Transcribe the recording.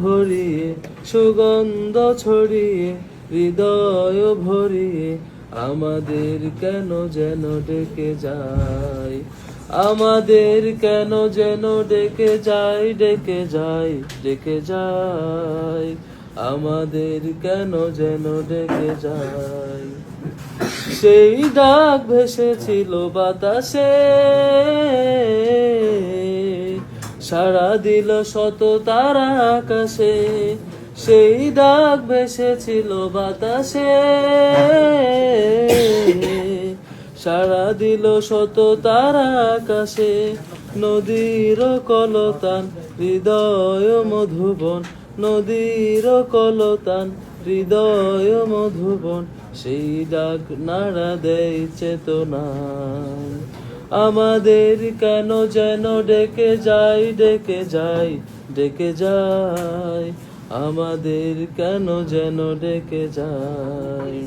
ভরিয়ে সুগন্ধ ছড়িয়ে হৃদয় ভরিয়ে আমাদের কেন যেন ডেকে যায়, আমাদের কেন যেন ডেকে যায়, ডেকে যায়, ডেকে যায়, আমাদের কেন যেন ডেকে যায়। সেই ডাক ভেসেছিল বাতাসে, সাড়া দিল শত তারা আকাশে। সেই ডাক ভেসেছিল বাতাসে, সাড়া দিল শত তারা আকাশে। নদীর কলতান হৃদয় মধুবন, নদীর কলতান হৃদয় মধুবন। সেই ডাক নাড়া দেয় চেতনা, আমাদের কেন যেন ডেকে যায়, ডেকে যায়, ডেকে যায়, আমাদের কেন যেন ডেকে যায়।